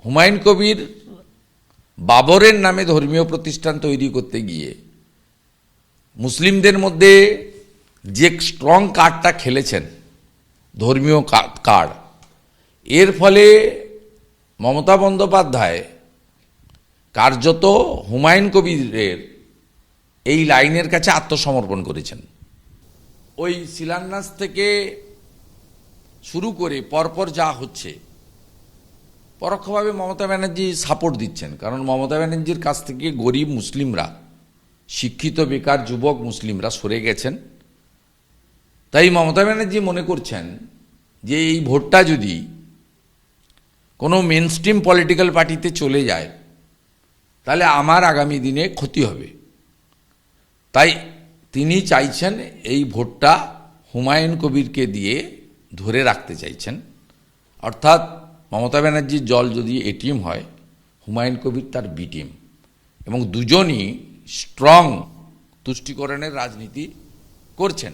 হুমায়ুন কবির বাবরের নামে ধর্মীয় প্রতিষ্ঠান তৈরি করতে গিয়ে মুসলিমদের মধ্যে যে স্ট্রং কার্ডটা খেলেছেন, ধর্মীয় কার্ড, এর ফলে মমতা বন্দ্যোপাধ্যায় কার্যত হুমায়ুন কবিরের এই লাইনের কাছে আত্মসমর্পণ করেছেন। ওই শিলান্যাস থেকে শুরু করে পরপর যা হচ্ছে, পরোক্ষভাবে মমতা ব্যানার্জি সাপোর্ট দিচ্ছেন। কারণ মমতা ব্যানার্জির কাছ থেকে গরিব মুসলিমরা, শিক্ষিত বেকার যুবক মুসলিমরা সরে গেছেন। তাই মমতা ব্যানার্জি মনে করছেন যে এই ভোটটা যদি কোনো মেনস্ট্রিম পলিটিক্যাল পার্টিতে চলে যায় তাহলে আমার আগামী দিনে ক্ষতি হবে। তাই তিনি চাইছেন এই ভোটটা হুমায়ুন কবিরকে দিয়ে ধরে রাখতে চাইছেন। অর্থাৎ মমতা ব্যানার্জির জল যদি এ টিম হয়, হুমায়ুন কবির তার বি টিম, এবং দুজনই স্ট্রং তুষ্টিকরণের রাজনীতি করছেন।